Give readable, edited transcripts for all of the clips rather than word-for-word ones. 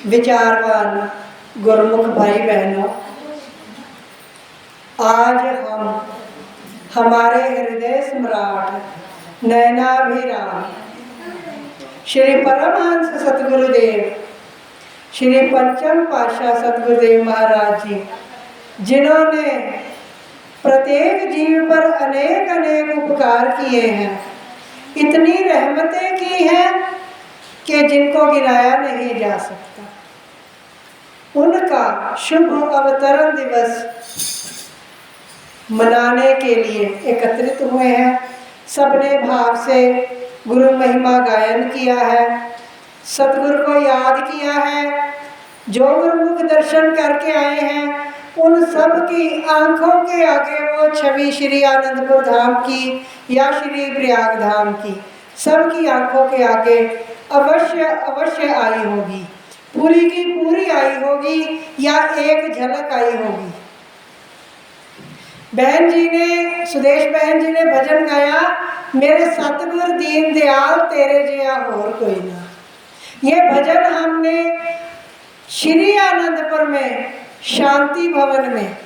विचारवान गुरुमुख भाई बहनों, आज हम हमारे हृदय सम्राट नयनाभिराम श्री परमहंस सतगुरुदेव श्री पंचम पातशाह सतगुरुदेव महाराज जी, जिन्होंने प्रत्येक जीव पर अनेक अनेक उपकार किए हैं, इतनी रहमतें की हैं कि जिनको गिनाया नहीं जा सकता। उनका शुभ अवतरण दिवस मनाने के लिए एकत्रित हुए हैं। सबने भाव से गुरु महिमा गायन किया है, सतगुरु को याद किया है। जो गुरुमुख दर्शन करके आए हैं, उन सब की आंखों के आगे वो छवि श्री आनंदपुर धाम की या श्री प्रयाग धाम की, सबकी आंखों के आगे अवश्य अवश्य आई होगी, पूरी की पूरी आई होगी या एक झलक आई होगी। बहन जी ने, सुदेश बहन जी ने भजन गाया, मेरे सतगुर दीन दयाल तेरे जिया होर कोई ना। ये भजन हमने श्री आनंदपुर में शांति भवन में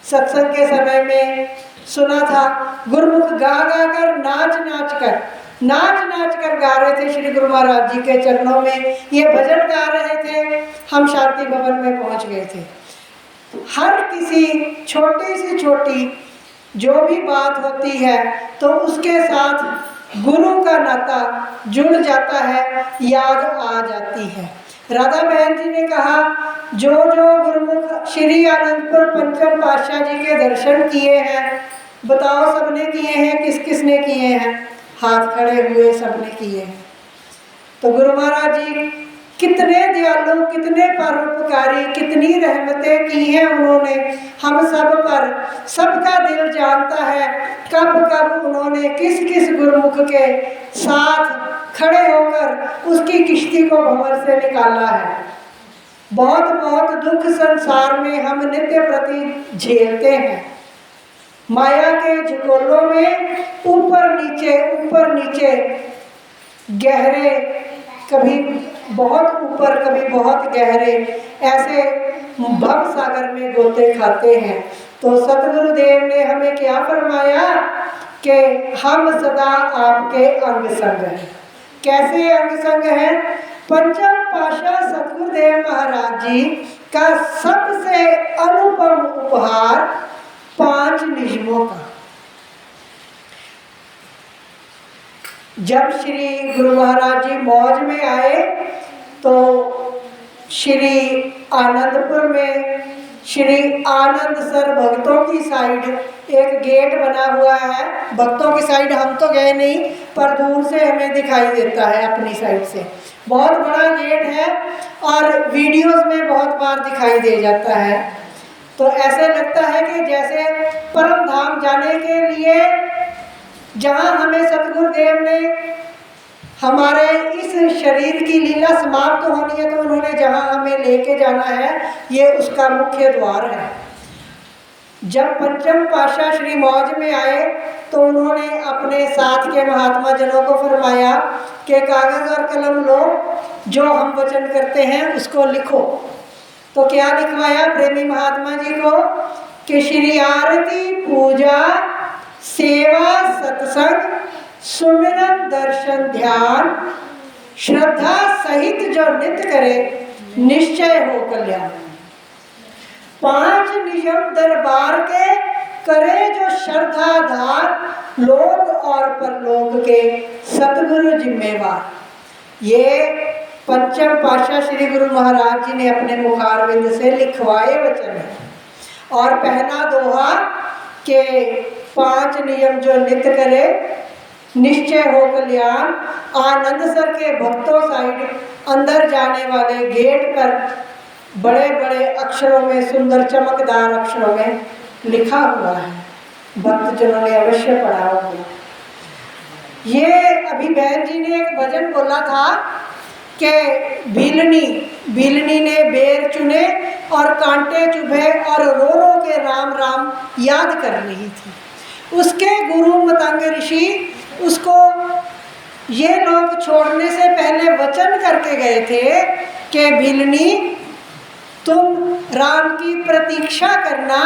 सत्संग के समय में सुना था। गुरुमुख गा गा कर नाच कर गा रहे थे, श्री गुरु महाराज जी के चरणों में ये भजन गा रहे थे। हम शांति भवन में पहुंच गए थे। हर किसी छोटी से छोटी जो भी बात होती है तो उसके साथ गुरु का नाता जुड़ जाता है, याद आ जाती है। राधा बहन जी ने कहा, जो जो गुरुमुख श्री आनंदपुर पंचम पातशाह जी के दर्शन किए हैं, बताओ सबने किए हैं, किस किस ने किए हैं? हाथ खड़े हुए सबने किए हैं। तो गुरु महाराज जी कितने दयालु, कितने परोपकारी, कितनी रहमतें की हैं उन्होंने हम सब पर। सबका दिल जानता है कब कब उन्होंने किस किस गुरुमुख के साथ खड़े होकर उसकी किश्ती को भंवर से निकाला है। बहुत बहुत दुख संसार में हम नित्य प्रति झेलते हैं। माया के झकोलों में ऊपर नीचे गहरे, कभी बहुत ऊपर कभी बहुत गहरे, ऐसे भव सागर में गोते खाते हैं। तो सतगुरुदेव ने हमें क्या फरमाया कि हम सदा आपके अंग संग हैं। कैसे अंग संग है? पंचम पातशाह सतगुरुदेव महाराज जी का सबसे अनुपम उपहार 5 नियमों का। जब श्री गुरु महाराज जी मौज में आए तो श्री आनंदपुर में श्री आनंद सर भक्तों की साइड एक गेट बना हुआ है। भक्तों की साइड हम तो गए नहीं, पर दूर से हमें दिखाई देता है अपनी साइड से। बहुत बड़ा गेट है और वीडियोस में बहुत बार दिखाई दे जाता है। तो ऐसे लगता है कि जैसे परम धाम जाने के लिए, जहाँ हमें सतगुरुदेव ने हमारे इस शरीर की लीला समाप्त होनी है तो उन्होंने जहाँ हमें लेके जाना है, ये उसका मुख्य द्वार है। जब पंचम पातशाह श्री मौज में आए तो उन्होंने अपने साथ के महात्मा जनों को फरमाया कि कागज़ और कलम लो, जो हम वचन करते हैं उसको लिखो। तो क्या लिखवाया प्रेमी महात्मा जी को कि श्री आरती, पूजा, सेवा, सत्संग, सुमिरन, दर्शन, ध्यान, श्रद्धा सहित जो नित्य करे, निश्चय हो कल्याण। 5 नियम दरबार के करे जो श्रद्धाधार, लोक और परलोक के सतगुरु जिम्मेवार। ये पंचम पातशाह श्री गुरु महाराज जी ने अपने मुखारविंद से लिखवाए वचन है। और पहला दोहा के 5 नियम जो नित्य करे, निश्चय हो कल्याण। आनंद सर के भक्तों साइड अंदर जाने वाले गेट पर बड़े बड़े अक्षरों में, सुंदर चमकदार अक्षरों में लिखा हुआ है। भक्तजनों ने अवश्य पढ़ा होगा। ये अभी बहन जी ने एक भजन बोला था कि भीलनी ने बेर चुने और कांटे चुभे और रो रो के राम राम याद कर रही थी। उसके गुरु मतंग ऋषि उसको ये लोग छोड़ने से पहले वचन करके गए थे कि भिलनी तुम राम की प्रतीक्षा करना,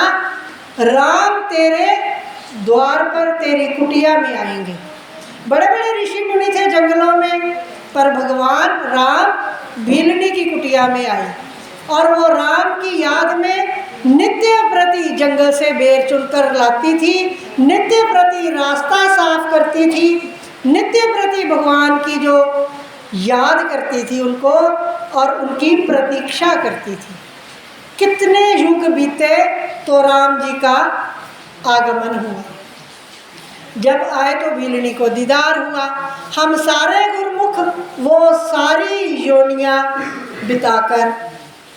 राम तेरे द्वार पर तेरी कुटिया में आएंगे। बड़े बड़े ऋषि मुनि थे जंगलों में, पर भगवान राम भिलनी की कुटिया में आए और वो राम की याद में नित्य प्रति जंगल से बेर चुनकर लाती थी, नित्य प्रति रास्ता साफ करती थी, नित्य प्रति भगवान की जो याद करती थी उनको और उनकी प्रतीक्षा करती थी। कितने युग बीते तो राम जी का आगमन हुआ। जब आए तो भिलनी को दीदार हुआ। हम सारे गुरुमुख वो सारी योनियां बिताकर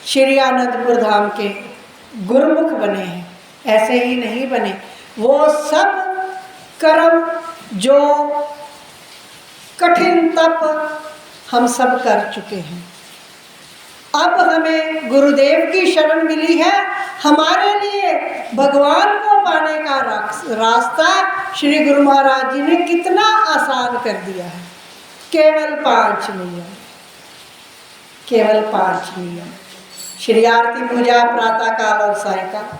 श्री आनंदपुर धाम के गुरुमुख बने हैं। ऐसे ही नहीं बने, वो सब कर्म जो कठिन तप हम सब कर चुके हैं। अब हमें गुरुदेव की शरण मिली है। हमारे लिए भगवान को पाने का रास्ता श्री गुरु महाराज जी ने कितना आसान कर दिया है। केवल 5 नियम, केवल 5 नियम। श्री आरती पूजा प्रातः काल और सायंकाल,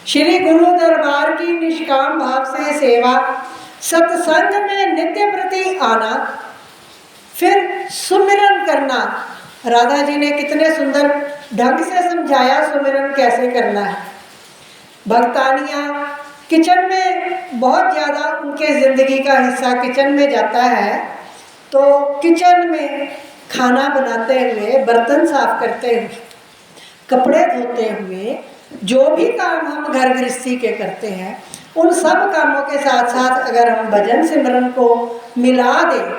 श्री गुरु दरबार की निष्काम भाव से सेवा, सत्संग में नित्य प्रति आना, फिर सुमिरन करना। राधा जी ने कितने सुंदर ढंग से समझाया सुमिरन कैसे करना है। भक्तानियाँ किचन में बहुत ज़्यादा उनके ज़िंदगी का हिस्सा किचन में जाता है, तो किचन में खाना बनाते हुए, बर्तन साफ करते हुए, कपड़े धोते हुए, जो भी काम हम घर गृहस्थी के करते हैं, उन सब कामों के साथ साथ अगर हम भजन सिमरन को मिला दें,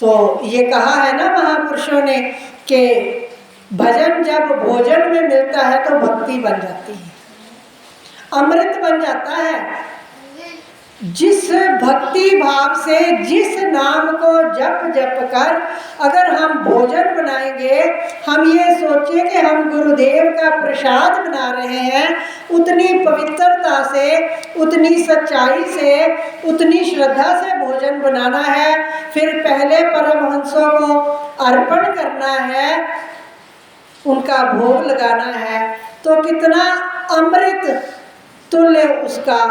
तो ये कहा है ना महापुरुषों ने कि भजन जब भोजन में मिलता है तो भक्ति बन जाती है, अमृत बन जाता है। जिस भक्ति भाव से जिस नाम को जप जप कर अगर हम भोजन बनाएंगे, हम ये सोचें कि हम गुरुदेव का प्रसाद बना रहे हैं, उतनी पवित्रता से, उतनी सच्चाई से, उतनी श्रद्धा से भोजन बनाना है, फिर पहले परमहंसों को अर्पण करना है, उनका भोग लगाना है, तो कितना अमृत तुल्य उसका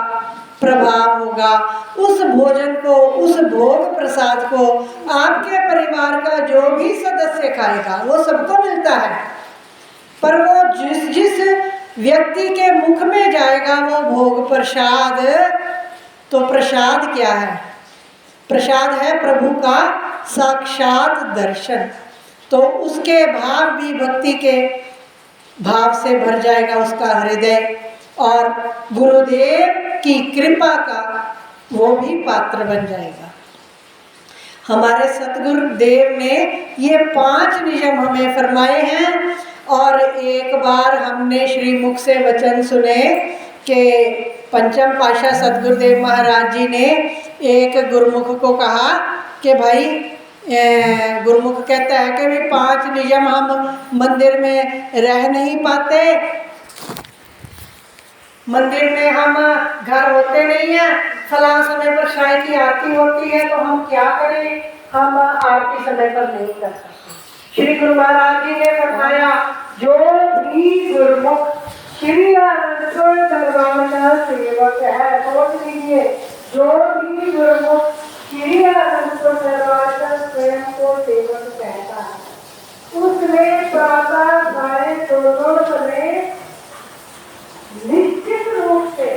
प्रभाव होगा। उस भोजन को, उस भोग प्रसाद को आपके परिवार का जो भी सदस्य खाएगा वो सबको मिलता है, पर वो जिस जिस व्यक्ति के मुख में जाएगा वो भोग प्रसाद, तो प्रसाद क्या है? प्रसाद है प्रभु का साक्षात दर्शन। तो उसके भाव भी भक्ति के भाव से भर जाएगा उसका हृदय, और गुरुदेव की कृपा का वो भी पात्र बन जाएगा। हमारे सतगुरुदेव ने ये 5 नियम हमें फरमाए हैं, और एक बार हमने श्री मुख से वचन सुने कि पंचम पातशाह सतगुरुदेव महाराज जी ने एक गुरुमुख को कहा कि भाई, गुरुमुख कहता है कि भाई 5 नियम हम मंदिर में रह नहीं पाते, मंदिर में हम घर होते नहीं हैं, फलां समय पर शाय की आरती होती है, तो हम क्या करें, हम आरती समय पर नहीं कर सकते। श्री गुरु महाराज जी ने बताया, जो भी गुरुमुख श्री आनंदपुर दरबार का सेवक है, सोच लीजिए, जो भी गुरुमुख श्री आनंदपुर दरबार का स्वयं को सेवक कहता है, उसने प्रातः साय दोनों समय निश्चित रूप से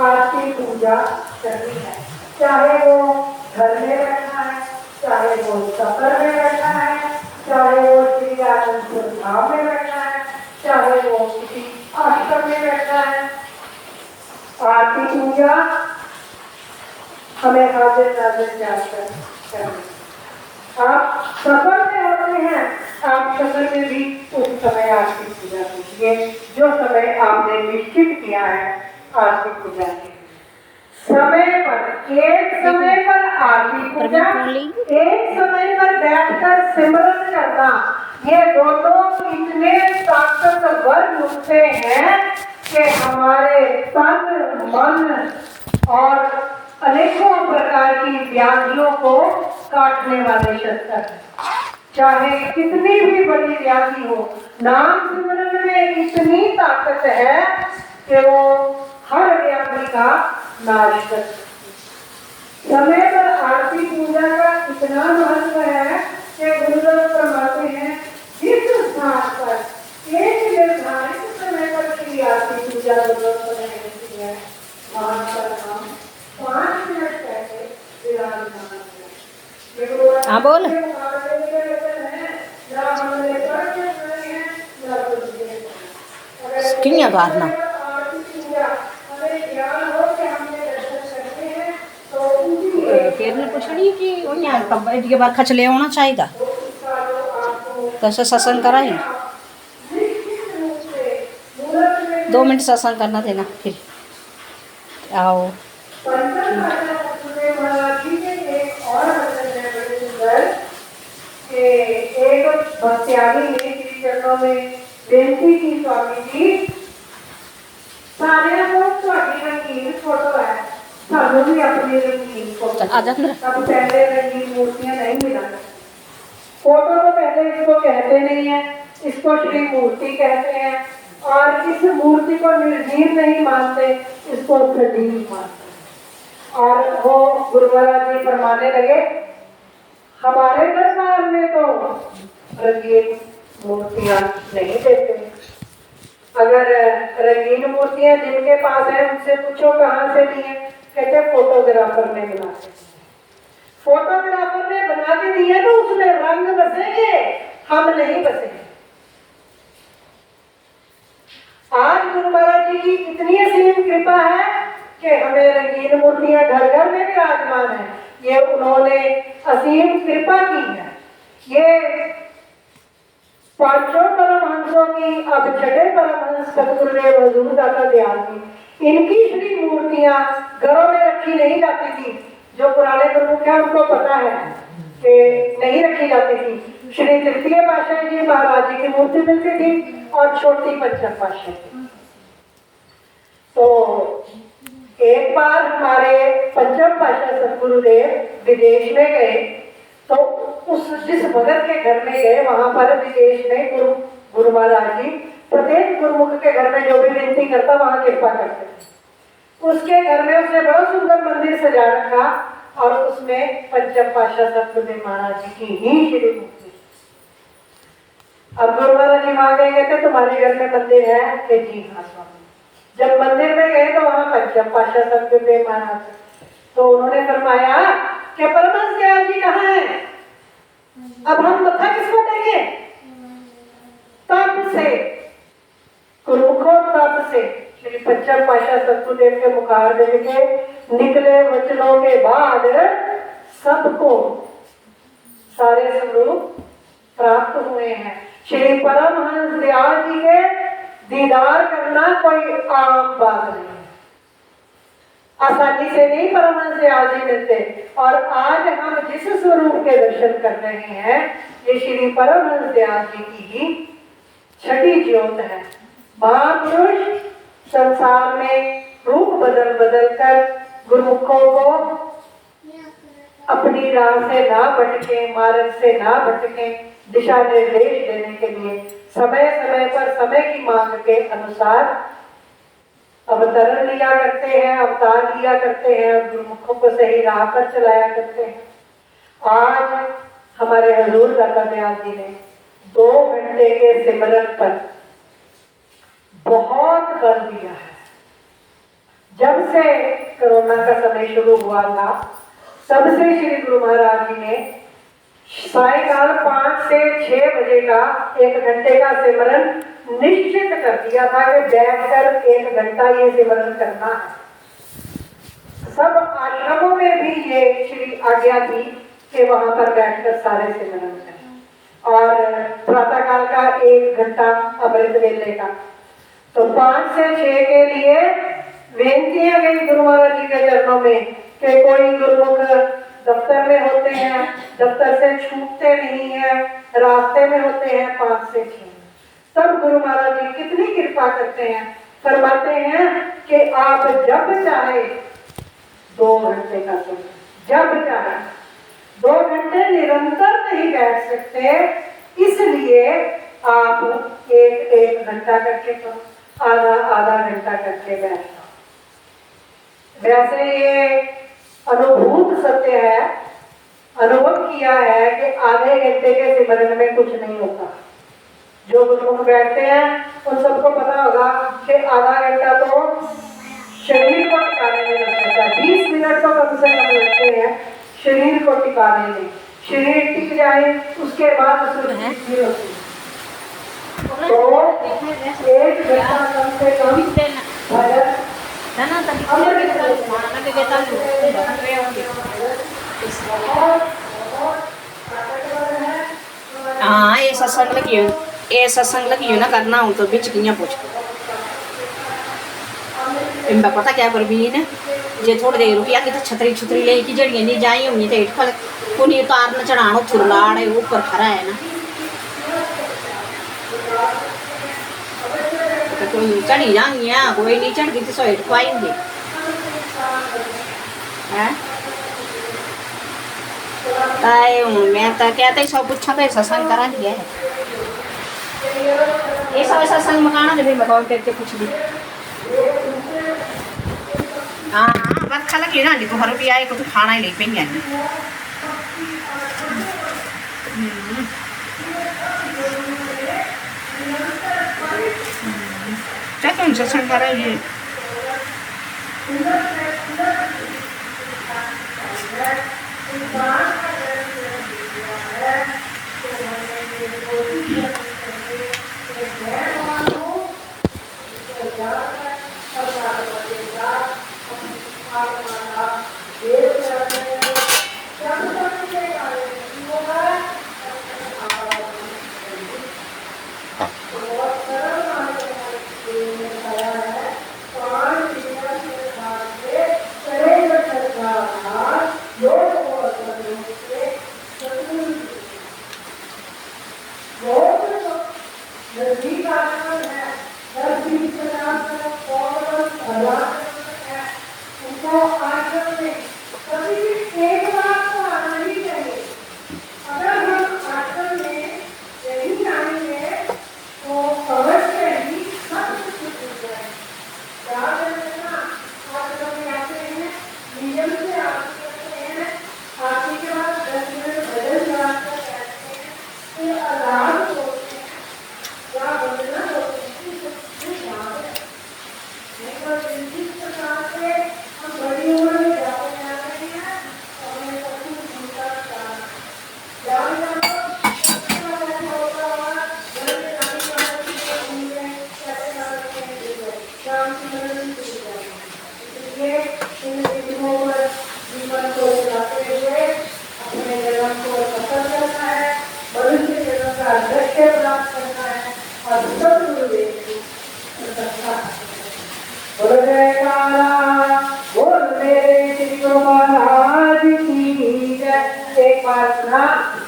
आरती पूजा करनी है। चाहे वो घर में बैठा है, चाहे वो सफर में बैठा है, चाहे वो श्री आनंदपुर धाम में बैठा है, चाहे वो किसी आश्रम में बैठा है, आरती पूजा हमें हाजिर नाजिर जाकर करनी। आप सफर में होते हैं, आप सफर में भी उस समय आरती पूजा कीजिए जो समय आपने निश्चित किया है आरती पूजा के समय पर। एक समय पर आरती पूजा, एक समय पर बैठकर सिमरन करना, ये दोनों इतने ताकतवर नुस्खे हैं कि हमारे तन मन और अनेकों प्रकार की व्याधियों को काटने वाले शस्त्र हैं। चाहे कितनी भी बड़ी व्याधि हो, नाम सिमरन में इतनी ताकत है कि वो हर व्याधि का नाश कर सकती है। समय पर आरती पूजा का इतना महत्व है कि गुरुदेव फरमाते हैं जिस स्थान पर एक निर्धारित समय पर श्री आरती पूजा है, वहां पर हम 5 मिनट पहले विराजमान हैं। हाँ बोल। किन्या गारना फिर ने पूछनी कि उन्हें कब के बार खच ले आना चाहिए कैसे सत्संग करा ही 2 मिनट सत्संग करना देना फिर आओ। एक भक्त्यागी ने श्री चरणों में बेनती की, स्वामी जी सारे लोग रंगीन फोटो है, सानू भी अपनी रंगीन फोटो। तब पहले रंगीन मूर्तियां नहीं मिला, फोटो तो पहले इसको कहते नहीं है, इसको श्री मूर्ति कहते हैं, और इस मूर्ति को निर्जीव नहीं मानते, इसको सजीव मानते। और वो गुरु महाराज जी फरमाने लगे हमारे दरबार में तो रंगीन मूर्तियां नहीं देते। अगर रंगीन मूर्तियां जिनके पास है उनसे पूछो कहाँ से ली है, कहते फोटोग्राफर ने बना के, फोटोग्राफर ने बना के दिया तो उसमें रंग बसेंगे, हम नहीं बसेंगे। आज गुरु महाराज जी की इतनी असीम कृपा है कि हमें रंगीन मूर्तियां घर घर में विराजमान है। ये उन्होंने असीम कृपा की है। ये पांचों परमहंसों की, अब छठे परमहंस सतगुरुदेव हजूर दाता दयाल जी, इनकी श्री मूर्तियां घरों में रखी नहीं जाती थी। जो पुराने गुरुमुख हैं उनको पता है कि नहीं रखी जाती थी। श्री तृतीय पातशाही जी महाराज जी की मूर्ति मिलती थी और छोटी पंचम पातशाही की। तो एक बार हमारे पंचम पातशाह सतगुरुदेव विदेश में गए, तो उस जिस भगत के घर में गए वहां पर विदेश में गुरु महाराज जी प्रत्येक गुरुमुख के घर में जो भी विनती करता वहां कृपा करते थे। उसके घर में उसने बड़ा सुंदर मंदिर सजा रखा और उसमें पंचम पातशाह सतगुरुदेव महाराज जी की ही श्री मूर्ति। अब गुरु महाराज जी वहां गए, कहते तुम्हारे घर में मंदिर है कि जी हाँ स्वामी। जब मंदिर में गए तो वहां पंचम पातशाह सतगुरुदेव महाराज, तो उन्होंने फरमाया कि परमहंस दयाल जी कहाँ हैं, अब हम मत्था किसको टेके। तब से गुरुमुखों तब से श्री पंचम पातशाह सतगुरुदेव के मुखारबिंद के निकले वचनों के बाद सबको सारे स्वरूप प्राप्त हुए हैं। श्री परमहंस दयाल जी के दीदार करना कोई आम बात नहीं है, आसानी से नहीं परमहंस दयाल जी मिलते। और आज हम जिस स्वरूप के दर्शन कर रहे हैं ये श्री परमहंस दयाल जी की ही छठी ज्योत है। महापुरुष संसार में रूप बदल बदल कर गुरुमुखों को अपनी राह से ना भटके, मार्ग से ना भटके, दिशा निर्देश देने के लिए समय समय पर समय की मांग के अनुसार अवतरण लिया करते हैं, अवतार लिया करते हैं और गुरुमुखों को सही राह पर चलाया करते हैं। आज हमारे हजूर दाता दयाल जी ने 2 घंटे के सिमरन पर बहुत बल दिया है। जब से कोरोना का समय शुरू हुआ था तब से श्री गुरु महाराज जी ने सायकाल 5 से 6 बजे का 1 घंटे का सिमरन निश्चित कर दिया था कि बैठकर 1 घंटा ये सिमरन करना है। सब आश्रमों में भी ये श्री आज्ञा थी कि वहां पर बैठकर सारे सिमरन करें। और प्रातःकाल का 1 घंटा अमृत वेले का, तो 5 से 6 के लिए बेनतियां गई गुरु महाराज जी के चरणों में कि कोई गुरुमुख दफ्तर में होते हैं, दफ्तर से छूटते नहीं है, रास्ते में होते हैं 5 से 6। तब गुरु महाराज जी कितनी कृपा करते हैं, फरमाते हैं कि आप जब चाहे 2 घंटे कर सकते, जब चाहे। 2 घंटे निरंतर नहीं बैठ सकते, इसलिए आप एक घंटा करके करो, आधा आधा घंटा करके बैठना। वैसे ये अनुभूत सत्य है, अनुभव किया है कि आधे घंटे के सिमरन में कुछ नहीं होता। जो गुरुमुख बैठते हैं उन सबको पता होगा कि आधा घंटा तो शरीर को टिकाने में लग जाता है, 20 मिनट तो कम से कम लगते हैं शरीर को टिकाने में। शरीर टिक जाए उसके बाद होती है। तो 1 घंटा कम से कम भजन हाँ ये सत्संग लगी हो ना करना हूँ तो बिच किया पूछ इनका पता क्या कर भी ने जे थोड़ी देर रुकी आके तो छतरी छुतरी ले की जड़ियाँ नहीं जाई होंगी तो इटफल कुनी उतारना चढ़ाना थुरलाड़ है ऊपर खड़ा है ना तो कोई चढ़ी जाएंगी कोई नहीं चढ़ गई तो सो इट पाएंगे मैं तो कहते सब पूछा तो सत्संग करा दिया है ये सब सत्संग मकाना जब मैं कॉल करके पूछ दी हाँ बस खा लगी ना तो हर भी आए को तो खाना ही ले पेंगे क्या तुम सत्संग करा ये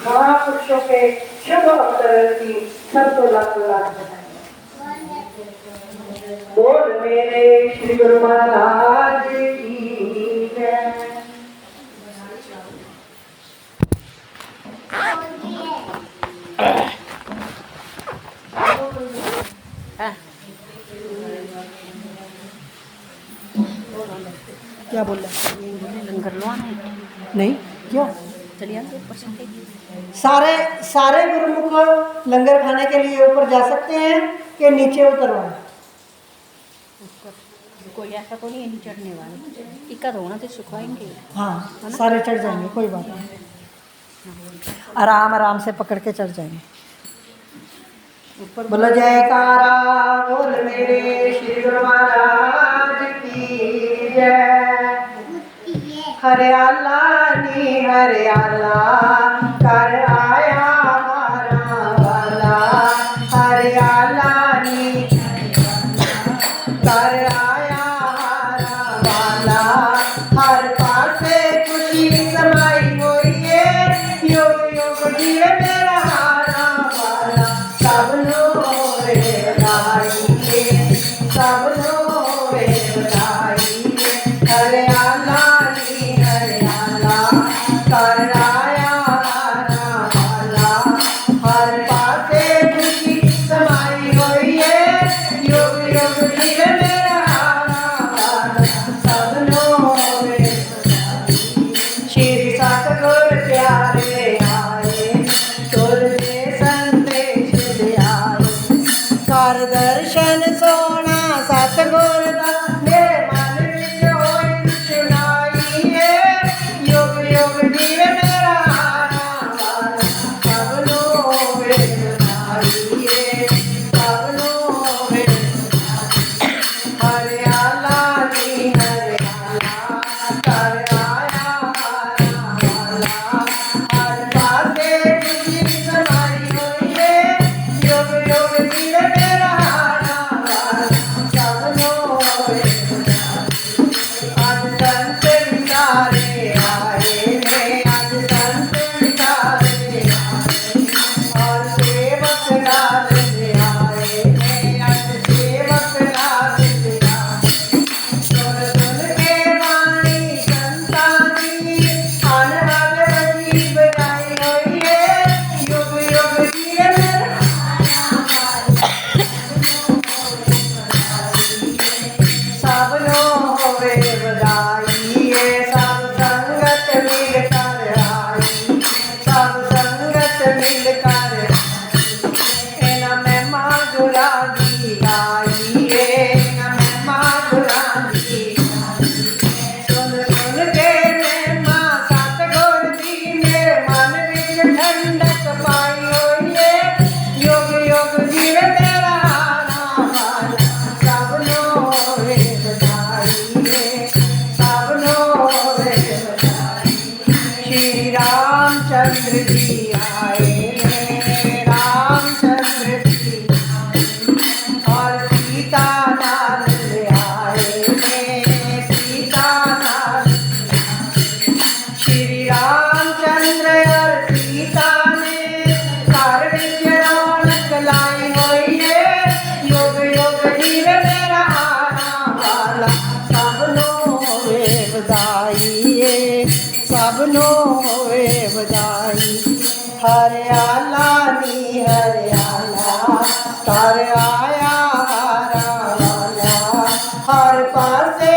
महापुरुषों के शुभ अवतरण की सबको लाख लाख बोल मेरे श्री गुरु महाराज की जय। क्या बोल रहे लंगर लवाना नहीं क्यों चलिए सारे गुरुमुख लंगर खाने के लिए ऊपर जा सकते हैं कि नीचे उतरवाए? कोई ऐसा तो नहीं है चढ़ने वाले इक्का होना तो सुखाएंगे हाँ सारे चढ़ जाएंगे, कोई बात नहीं, आराम आराम से पकड़ के चढ़ जाएंगे। बोलो जयकारा बोल मेरे श्री गुरु महाराज की जय। हरियाला नी हरियाला कर आया हमारा वाला, हरियाला नी कर आया हमारा वाला, हर पासे खुशी समाई हुई है, युग युग जिए मेरा हारा वाला, सब लोरे बधाई सब लोरे बधाई, हरियाला हर दर्शन सोना सतगुर दा मेरे मन विच होई सुनाई है युग युग जीवे मेरा आना वाला सबनू होवे बनाई है सबनू होवे हरियाला नी हरियाला कर आया हारा वाला हर पासे तुझी समाई हुई है युग युग जीवे मेरा आना वाला सबनू होवे आज संत विचारे आए ने आज संत विचारे और सेवक राज में आए ने आज सेवक राज में आए सुन सुन के वाणी संतानी अनहद बजी बजाई हुई है युग युग जिए मेरा सबनो होवे बधाई है सब संगत मिल कर आई सब संगत मिल कर एना में माधुरा दी गाई है एना में माधुरा दी सुन सुन के मैं मां सतगुर दी मेरे मन विच ठंडक पाई हुई है युग युग जीवे मेरा आना वाला सबनो होवे बधाई है सबनो होवे बधाई श्री रामचंद्र जी आए हैं रामचंद्र जी और सीता नाल ले आए हैं सीता नाल श्री रामचंद्र और सीता ने घर विच रौनक लाई हुई है युग युग जीवे मेरा आना वाला सबनो होवे बधाई है सबनो होवे बधाई हरियाला नी हरियाला कर आया हारा वाला हर पासे